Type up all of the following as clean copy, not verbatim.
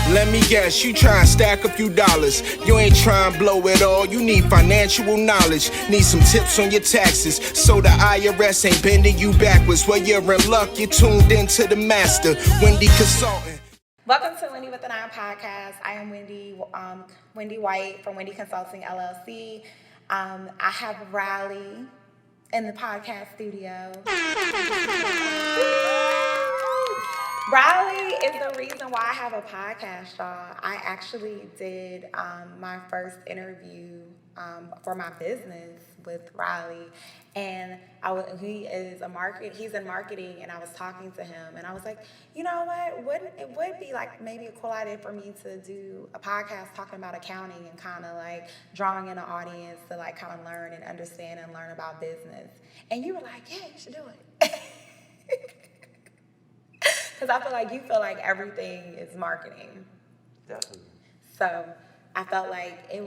Let me guess, you try and stack a few dollars. You ain't trying to blow it all, you need financial knowledge. Need some tips on your taxes, so the IRS ain't bending you backwards. Well, you're in luck, you're tuned into the master, Wendy Consulting. Welcome to Wendy with the Nine podcast. I am Wendy White from Wendy Consulting LLC. I have Raleigh in the podcast studio. Raleigh is the reason why I have a podcast, y'all. I actually did my first interview for my business with Raleigh, and he's in marketing, and I was talking to him, and I was like, you know what, it would be like maybe a cool idea for me to do a podcast talking about accounting and kind of like drawing in an audience to like kind of learn and understand and learn about business. And you were like, yeah, you should do it. Because I feel like everything is marketing. Definitely. So I felt like I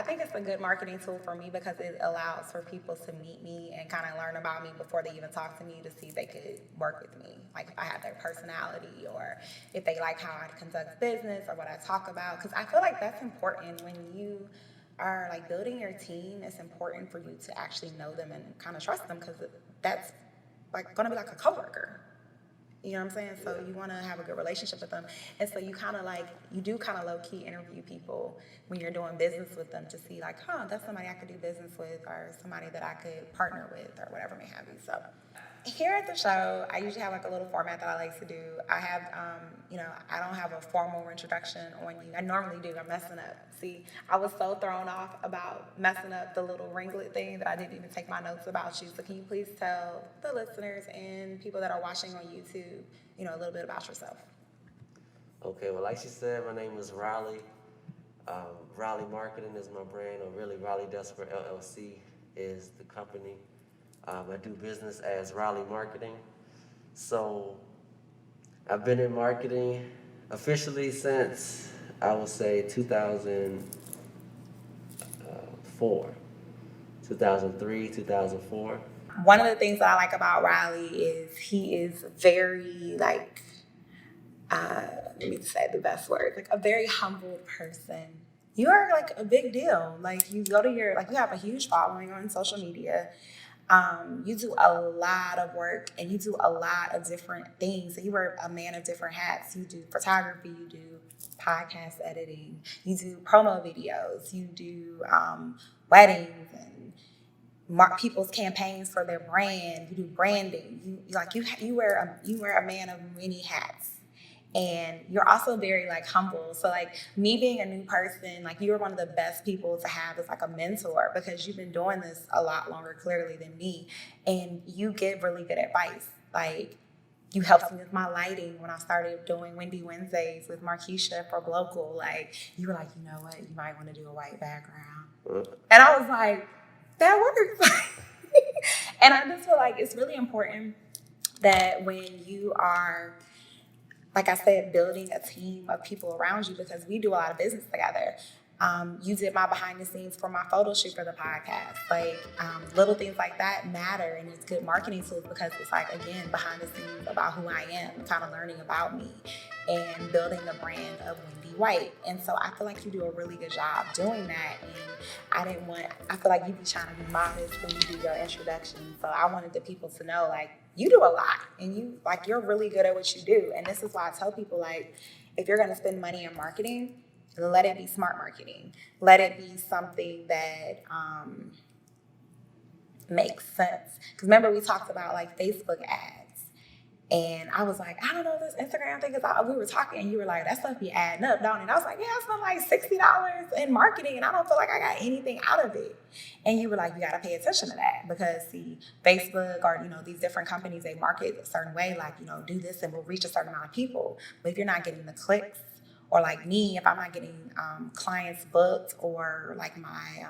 think it's a good marketing tool for me because it allows for people to meet me and kind of learn about me before they even talk to me to see if they could work with me. Like if I have their personality or if they like how I conduct business or what I talk about. Because I feel like that's important when you are like building your team. It's important for you to actually know them and kind of trust them because that's like going to be like a coworker. You know what I'm saying? So you want to have a good relationship with them. And so you do kind of low-key interview people when you're doing business with them to see like, that's somebody I could do business with or somebody that I could partner with or whatever may have you. So here at the show, I usually have like a little format that I like to do. I have, I don't have a formal introduction on you. I normally do. I'm messing up. See, I was so thrown off about messing up the little ringlet thing that I didn't even take my notes about you. So can you please tell the listeners and people that are watching on YouTube, a little bit about yourself? Okay, well, like she said, my name is Raleigh. Raleigh Marketing is my brand, or really Raleigh Desper LLC is the company. I do business as Raleigh Marketing. So I've been in marketing officially since, I would say, 2003, 2004. One of the things that I like about Raleigh is he is very let me say the best word, like a very humble person. You are like a big deal. Like you you have a huge following on social media. You do a lot of work and you do a lot of different things. So you wear a man of different hats. You do photography, you do podcast editing, you do promo videos, you do weddings and people's campaigns for their brand. You do branding. You wear a man of many hats. And you're also very like humble. So like me being a new person, like you're one of the best people to have as like a mentor because you've been doing this a lot longer clearly than me. And you give really good advice. Like you helped me with my lighting when I started doing Wendy Wednesdays with Markeisha for Glocal. Like you were like, you know what, you might want to do a white background. And I was like, that works. And I just feel like it's really important that when you are, like I said, building a team of people around you because we do a lot of business together. You did my behind the scenes for my photo shoot for the podcast. Like little things like that matter and it's good marketing tools because it's like, again, behind the scenes about who I am, kind of learning about me and building a brand of Wendy White. And so I feel like you do a really good job doing that. And I feel like you be trying to be modest when you do your introduction. So I wanted the people to know like, you do a lot and you're really good at what you do. And this is why I tell people like, if you're going to spend money on marketing, let it be smart marketing. Let it be something that makes sense. Because remember we talked about like Facebook ads. And I was like, I don't know this Instagram thing. Because we were talking and you were like, that stuff be adding up, don't it? And I was like, yeah, I spent like $60 in marketing and I don't feel like I got anything out of it. And you were like, you got to pay attention to that because see, Facebook or, these different companies, they market a certain way, like, do this and we'll reach a certain amount of people. But if you're not getting the clicks or like me, if I'm not getting clients booked or like my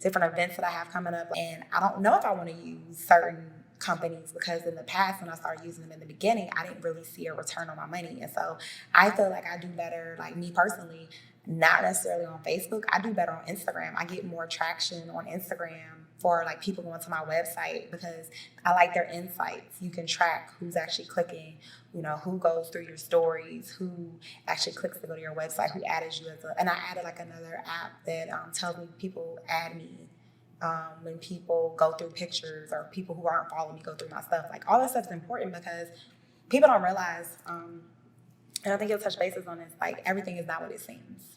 different events that I have coming up and I don't know if I want to use certain companies because in the past when I started using them in the beginning, I didn't really see a return on my money. And so I feel like I do better, like me personally, not necessarily on Facebook. I do better on Instagram. I get more traction on Instagram for like people going to my website because I like their insights. You can track who's actually clicking, you know, who goes through your stories, who actually clicks to go to your website, who added you and I added like another app that tells me people add me. When people go through pictures or people who aren't following me go through my stuff. Like all that stuff is important because people don't realize, and I think you'll touch bases on this, like everything is not what it seems.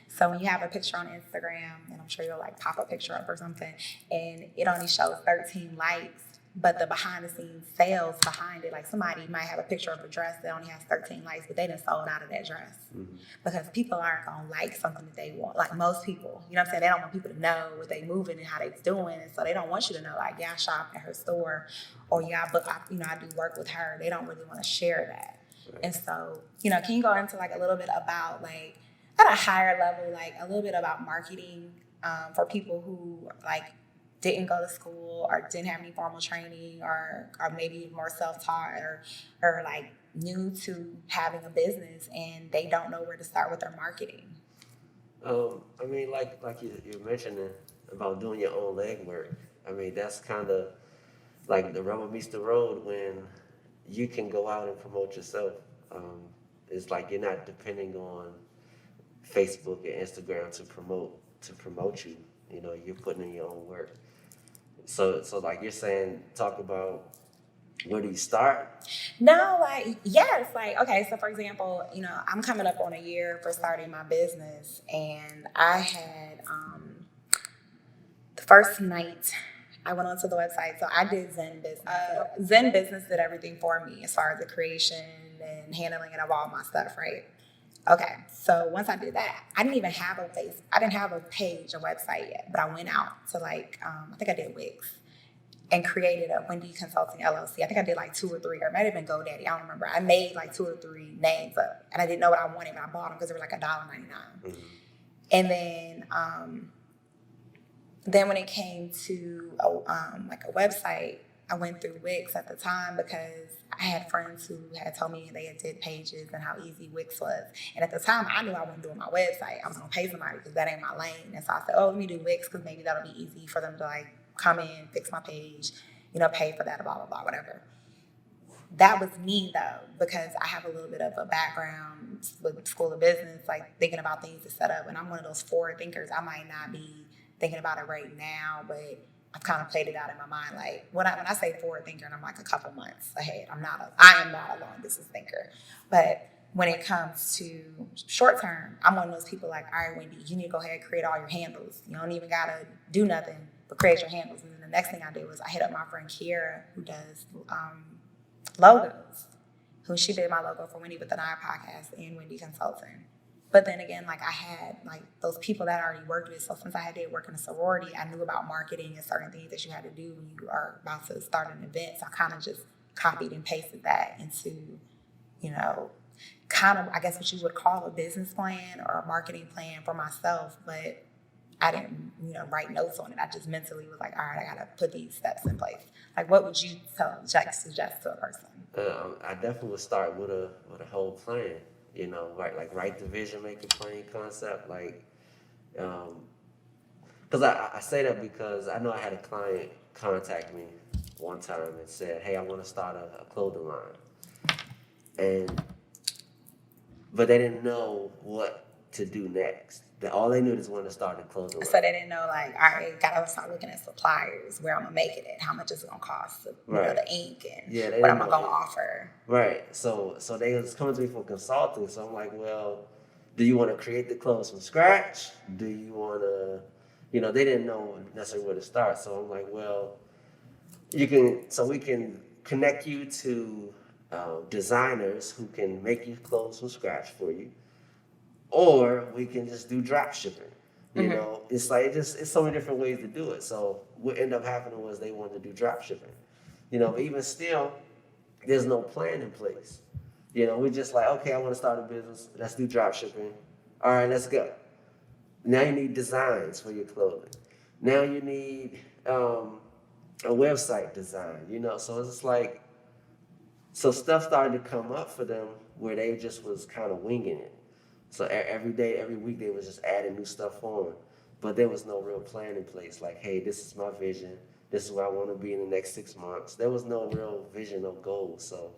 So when you have a picture on Instagram, and I'm sure you'll like pop a picture up or something, and it only shows 13 likes, but the behind the scenes sales behind it, like somebody might have a picture of a dress that only has 13 likes, but they done sold out of that dress. Mm-hmm. Because people aren't gonna like something that they want. Like most people, you know what I'm saying? They don't want people to know what they moving and how they doing, and so they don't want you to know, like, yeah, I shop at her store, or yeah, I do work with her. They don't really want to share that. Right. And so, you know, can you go into like a little bit about like at a higher level, like a little bit about marketing for people who like didn't go to school or didn't have any formal training or maybe more self-taught or like new to having a business and they don't know where to start with their marketing? I mean, like you're mentioning about doing your own legwork. I mean, that's kind of like the rubber meets the road when you can go out and promote yourself. It's like you're not depending on Facebook and Instagram to promote you. You know, you're putting in your own work. So like you're saying, talk about where do you start? No, like, yes, like, okay, so for example, you know, I'm coming up on a year for starting my business, and I had the first night I went onto the website, so I did Zen Business. Zen Business did everything for me as far as the creation and handling of all my stuff, right? Okay, so once I did that, I didn't even have a page, a website yet, but I went out to like, I think I did Wix and created a Wendy Consulting LLC. I think I did like 2 or 3, or it might have been GoDaddy. I don't remember. I made like 2 or 3 names up, and I didn't know what I wanted, but I bought them because they were like $1.99. Mm-hmm. And then when it came to like a website, I went through Wix at the time because I had friends who had told me they had did pages and how easy Wix was. And at the time, I knew I wasn't doing my website. I was going to pay somebody because that ain't my lane. And so I said, let me do Wix because maybe that'll be easy for them to like come in, fix my page, you know, pay for that, blah, blah, blah, whatever. That was me though, because I have a little bit of a background with School of Business, like thinking about things to set up. And I'm one of those forward thinkers. I might not be thinking about it right now, but I've kind of played it out in my mind. Like when I say forward thinker, and I'm like a couple months ahead. I am not a long distance thinker. But when it comes to short term, I'm one of those people like, all right, Wendy, you need to go ahead and create all your handles. You don't even gotta do nothing but create your handles. And then the next thing I did was I hit up my friend Kiera, who does logos, who she did my logo for Wendy with the Nine podcast and Wendy Consulting. But then again, like I had like those people that I already worked with. So since I did work in a sorority, I knew about marketing and certain things that you had to do when you are about to start an event. So I kind of just copied and pasted that into, you know, kind of, I guess what you would call a business plan or a marketing plan for myself. But I didn't, you know, write notes on it. I just mentally was like, all right, I got to put these steps in place. Like, what would you suggest to a person? I definitely would start with a whole plan. You know, write the vision, make it plain concept. Like, because I say that because I know I had a client contact me one time and said, hey, I want to start a clothing line. But they didn't know what to do next. All they knew is when to start the clothing line. So they didn't know, like, all right, gotta start looking at suppliers, where I'm gonna make it at, how much is it gonna cost, you know, the ink, and what I'm gonna offer. Right. So they was coming to me for consulting. So I'm like, well, do you want to create the clothes from scratch? Do you want to, you know, they didn't know necessarily where to start. So I'm like, well, we can connect you to designers who can make you clothes from scratch for you. Or we can just do drop shipping. You know, it's like it's so many different ways to do it. So what ended up happening was they wanted to do drop shipping. You know, but even still, there's no plan in place. You know, we're just like, okay, I want to start a business. Let's do drop shipping. All right, let's go. Now you need designs for your clothing. Now you need a website design. You know, so it's just like, so stuff started to come up for them where they just was kind of winging it. So every day, every week, they was just adding new stuff on. but there was no real plan in place. Like, hey, this is my vision. This is where I want to be in the next 6 months. There was no real vision or goal. So,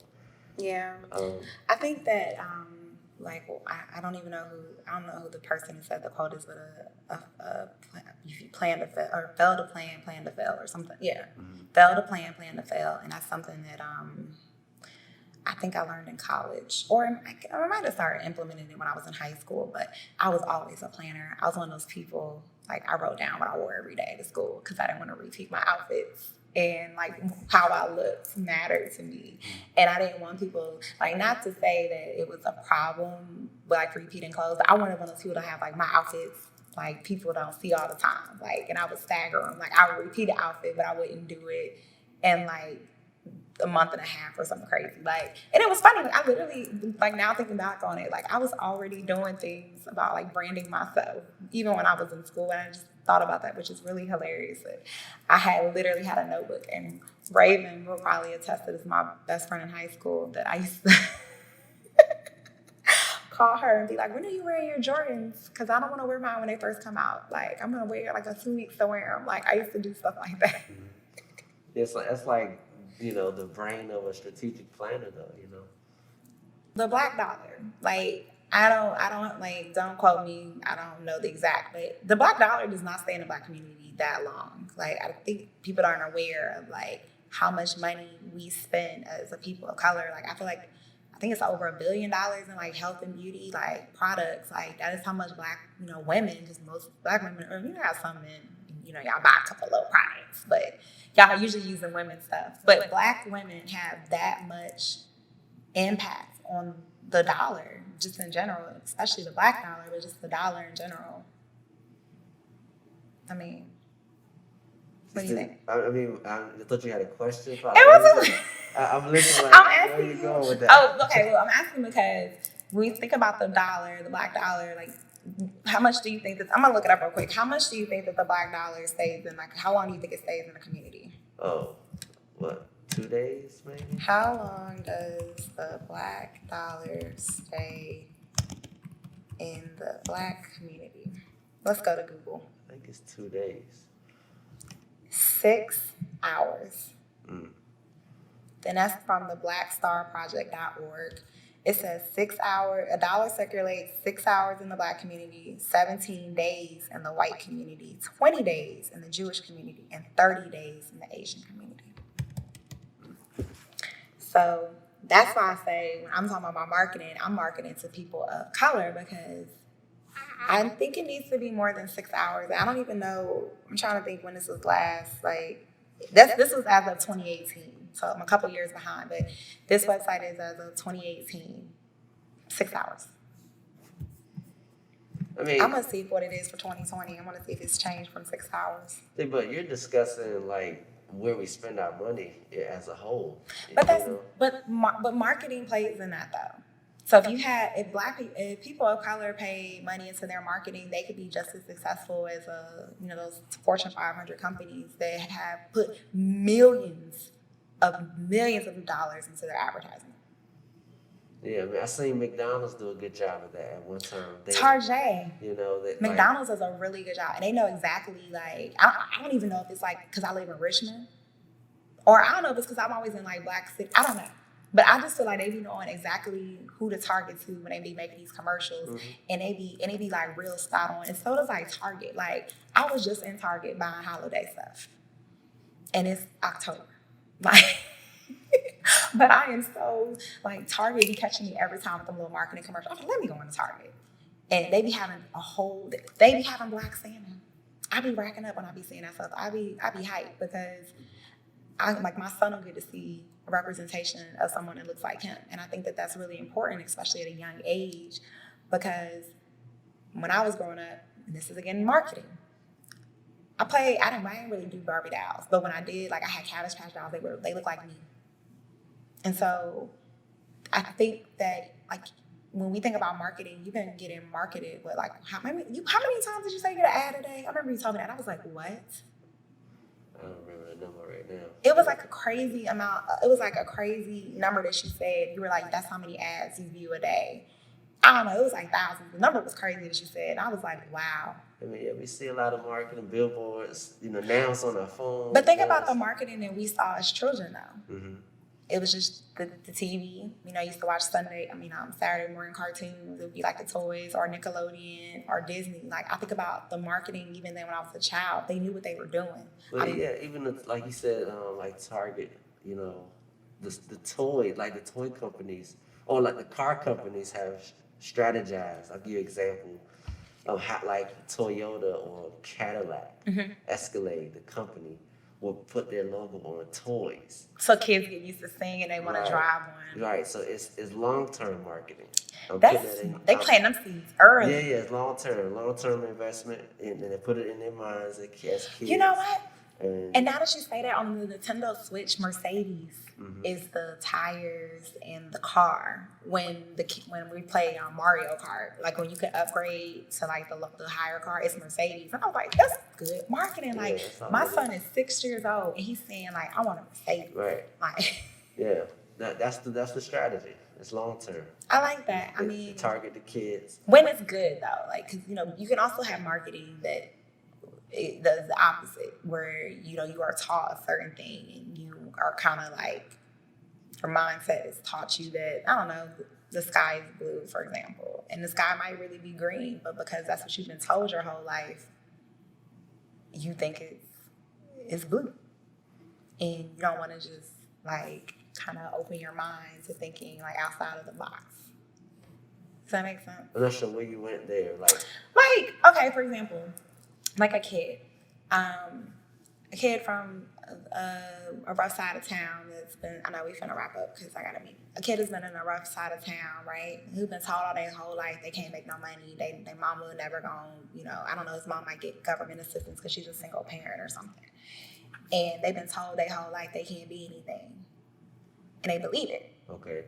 Yeah. I think that, like, I don't even know I don't know who the person who said the quote is, but if you plan to fail, or fail to plan to fail, or something. Yeah. Fail to plan to fail. And that's something that, I think I learned in college, or I might have started implementing it when I was in high school, but I was always a planner. I was one of those people, like, I wrote down what I wore every day to school because I didn't want to repeat my outfits. And, like, how I looked mattered to me. And I didn't want people, like, not to say that it was a problem with, like, repeating clothes, but I wanted one of those people to have, like, my outfits, like, people don't see all the time. Like, and I would stagger them. Like, I would repeat an outfit, but I wouldn't do it. And, like, a month and a half or something crazy. Like, and it was funny. I literally, like, now thinking back on it, like, I was already doing things about, like, branding myself, even when I was in school. And I just thought about that, which is really hilarious. That I had literally had a notebook, and Raven will probably attest to this, my best friend in high school, that I used to call her and be like, when are you wearing your Jordans? Because I don't want to wear mine when they first come out. Like, I'm going to wait like 2 weeks to wear them. Like, I used to do stuff like that. it's like, you know, the brain of a strategic planner, though, you know. The Black dollar, like, I don't like, don't quote me, I don't know the exact, but the Black dollar does not stay in the Black community that long. Like, I think people aren't aware of, like, how much money we spend as a people of color. Like, I think it's over $1 billion in, like, health and beauty, like, products. Like, that is how much Black, you know, women, because most Black women, or you have some men, you know, y'all buy a couple little products, but y'all usually using women's stuff. But Black women have that much impact on the dollar, just in general, especially the Black dollar, but just the dollar in general. I mean, what do you think? I mean, I thought you had a question. It wasn't. I'm listening. I'm asking where you going with that? Oh, okay. Well, I'm asking because when you think about the dollar, the Black dollar, like, how much do you think that, I'm gonna look it up real quick. How much do you think that the Black dollar stays in, like, how long do you think it stays in the community? Oh, what, 2 days maybe? How long does the Black dollar stay in the Black community? Let's go to Google. I think it's 2 days. 6 hours. Then that's from the blackstarproject.org. It says a dollar circulates 6 hours in the Black community, 17 days in the white community, 20 days in the Jewish community, and 30 days in the Asian community. So that's why I say, when I'm talking about my marketing, I'm marketing to people of color, because I think it needs to be more than 6 hours. I don't even know, I'm trying to think when this was last, like, this was as of 2018. So I'm a couple years behind, but this website is as of 2018, 6 hours. I mean, I'm gonna see what it is for 2020. I'm gonna see if it's changed from 6 hours. But you're discussing, like, where we spend our money as a whole. But marketing plays in that, though. So if people of color pay money into their marketing, they could be just as successful as those Fortune 500 companies that have put millions of dollars into their advertising. Yeah, I mean, I seen McDonald's do a good job of that at one time. Target. You know, that McDonald's does a really good job, and they know exactly, like, I don't even know if it's, like, because I live in Richmond, or I don't know if it's because I'm always in, like, Black city. I don't know. But I just feel like they be knowing exactly who to target to when they be making these commercials, and they be like real spot on. And so does, like, Target. Like, I was just in Target buying holiday stuff, and it's October, like. But I am so, like, Target be catching me every time with them little marketing commercials. I'm like, let me go into Target, and they be having Black Santa. I be racking up when I be seeing that stuff. I be hyped because my son will get to see a representation of someone that looks like him. And I think that that's really important, especially at a young age, because when I was growing up, and this is again marketing, I didn't really do Barbie dolls, but when I did, like, I had Cabbage Patch dolls, they look like me. And so I think that, like, when we think about marketing, you've been getting marketed, but, like, how many times did you say you get an ad a day? I remember you told me that, and I was like, what? I don't remember the number right now. It was like a crazy amount. It was like a crazy number that you said. You were like, that's how many ads you view a day. I don't know, it was like thousands. The number was crazy that you said. And I was like, wow. I mean, yeah, we see a lot of marketing, billboards, now it's on our phone. But think about the marketing that we saw as children, though. Mm-hmm. It was just the TV. I used to watch Saturday morning cartoons. It would be like the toys or Nickelodeon or Disney. Like, I think about the marketing even then when I was a child. They knew what they were doing. But even like you said, like Target, the toy companies or like the car companies have strategized. I'll give you an example of how, like Toyota or Cadillac, Escalade, the company, will put their logo on toys. So kids get used to seeing and they want to drive one. Right, so it's long-term marketing. They plant them seeds early. Yeah, it's long-term investment, and they put it in their minds as kids. You know what? And now that you say that, on the Nintendo Switch, Mercedes is the tires and the car. When we play Mario Kart, like when you can upgrade to like the higher car, it's Mercedes. And I was like, that's good marketing. Like, my son is 6 years old and he's saying like, I want a Mercedes. Right. Like, yeah, that's the strategy. It's long term. I like that. Target the kids when it's good though. Like, cause you can also have marketing that it does the opposite, where you are taught a certain thing and you are kind of like, your mindset has taught you that, I don't know, the sky is blue, for example, and the sky might really be green, but because that's what you've been told your whole life, you think it's blue, and you don't want to just like kind of open your mind to thinking like outside of the box. Does that make sense? I'm not sure where you went there, like okay, for example, like a kid from a rough side of town that's been, I know we finna wrap up because I gotta meet. A kid has been in a rough side of town, right? Who's been told all their whole life they can't make no money. Their mama will never I don't know, his mom might get government assistance because she's a single parent or something. And they've been told their whole life they can't be anything. And they believe it. Okay.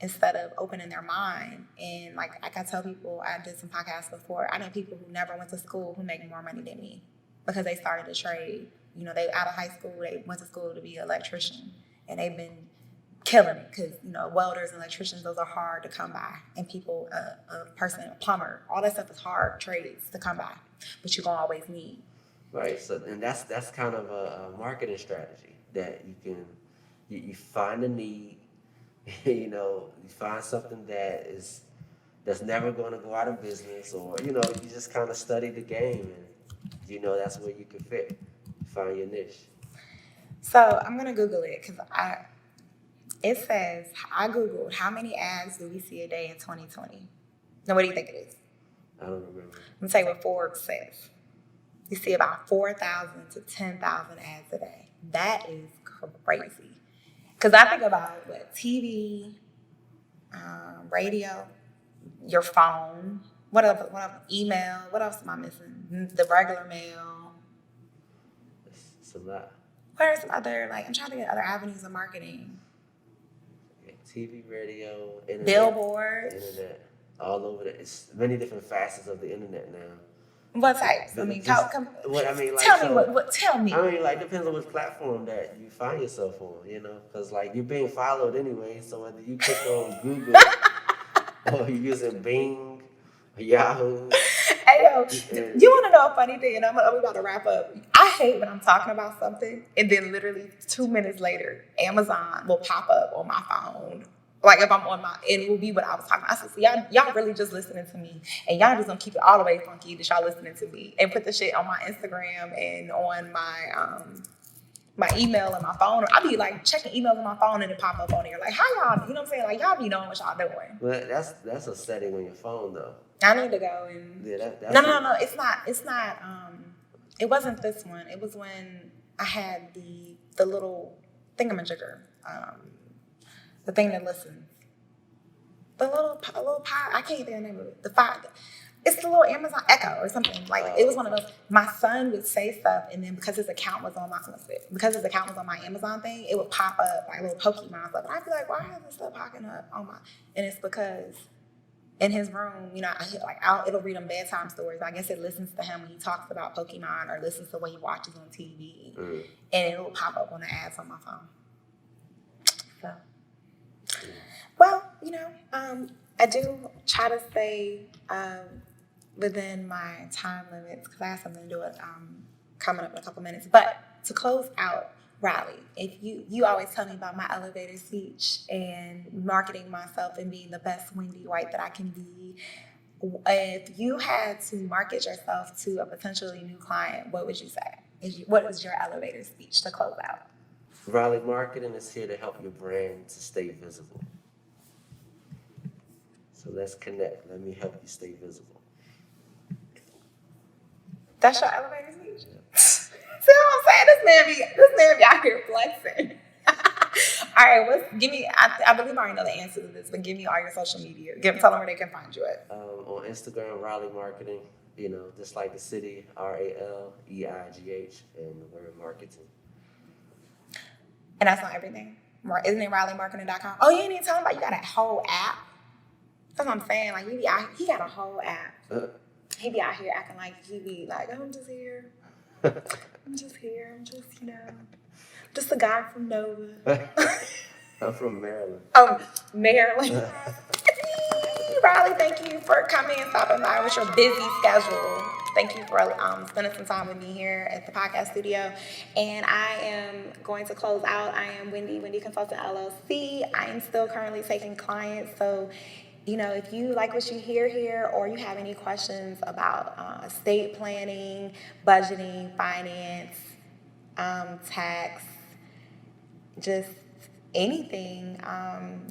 Instead of opening their mind. And like I tell people, I did some podcasts before, I know people who never went to school who make more money than me because they started a trade. They out of high school, they went to school to be an electrician, and they've been killing it because, welders and electricians, those are hard to come by. And people, a plumber, all that stuff is hard trades to come by, but you're going to always need. Right, so and that's kind of a marketing strategy that you find a need, you find something that's never going to go out of business, or, you just kind of study the game and, that's where you can fit. Find your niche. So I'm gonna Google it because it says, I Googled how many ads do we see a day in 2020. Now, what do you think it is? I don't remember. I'm gonna say what Forbes says. You see about 4,000 to 10,000 ads a day. That is crazy. Because I think about TV, radio, your phone. What else? Email. What else am I missing? The regular mail. It's a lot. Where's other, I'm trying to get other avenues of marketing. Yeah, TV, radio, internet. Billboards. Internet. All over it's many different facets of the internet now. What types? Tell me. Tell me. Depends on which platform that you find yourself on, because you're being followed anyway. So whether you click on Google or you're using Bing or Yahoo. Hey, yo, you want to know a funny thing? And I'm about to wrap up. I hate when I'm talking about something and then literally 2 minutes later, Amazon will pop up on my phone. Like if I'm on it will be what I was talking about. I said, so y'all really just listening to me, and y'all just gonna keep it all the way funky that y'all listening to me, and put the shit on my Instagram and on my email and my phone. I be checking emails on my phone and it pop up on there. Like, how y'all, you know what I'm saying? Y'all be knowing what y'all doing. Well, that's a setting on your phone though. I need to go and no. It's not. It wasn't this one. It was when I had the little thingamajigger. The thing that listens. The little pod. I can't think of the name of it. It's the little Amazon Echo or something. It was one of those. My son would say stuff, and then because his account was on my Amazon thing, it would pop up little Pokemon stuff. And I'd be like, why is this stuff popping up on my? And it's because in his room, it'll read him bedtime stories. I guess it listens to him when he talks about Pokemon or listens to what he watches on TV, and it'll pop up on the ads on my phone. So, well, I do try to stay within my time limits because I have something to do with coming up in a couple minutes. But to close out, Raleigh, if you always tell me about my elevator speech and marketing myself and being the best Wendy White that I can be. If you had to market yourself to a potentially new client, what would you say? What is your elevator speech to close out? Raleigh Marketing is here to help your brand to stay visible. So let's connect. Let me help you stay visible. That's your elevator speech? See what I'm saying? This man be out here flexing. All right, give me, I believe I already know the answer to this, but give me all your social media. Tell them where they can find you at. On Instagram, Raleigh Marketing, just like the city, RALEIGH, and the word marketing. And that's not everything. Isn't it RaleighMarketing.com? Oh, you ain't even telling about you got a whole app. That's what I'm saying. Like, he got a whole app. He be out here acting like he be like, oh, I'm just here. I'm just, just a guy from Nova. I'm from Maryland. Oh, Maryland. Raleigh, thank you for coming and stopping by with your busy schedule. Thank you for spending some time with me here at the podcast studio. And I am going to close out. I am Wendy Consulting LLC. I am still currently taking clients. So, if you like what you hear here or you have any questions about estate planning, budgeting, finance, tax, just anything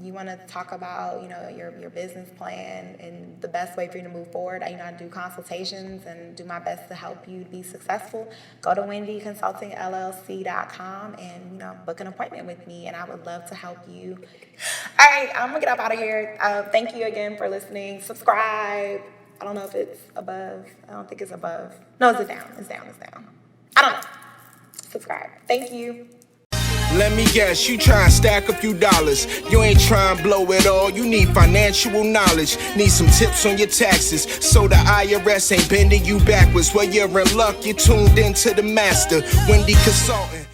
you want to talk about, your business plan and the best way for you to move forward. I do consultations and do my best to help you be successful. Go to wendiconsultingllc.com and, book an appointment with me, and I would love to help you. All right, I'm going to get up out of here. Thank you again for listening. Subscribe. I don't know if it's above. I don't think it's above. No, it's down. It's down. I don't know. Subscribe. Thank you. Let me guess, you try and stack a few dollars. You ain't trying to blow it all. You need financial knowledge. Need some tips on your taxes so the IRS ain't bending you backwards. Well, you're in luck. You're tuned into the master, Wendy Consulting.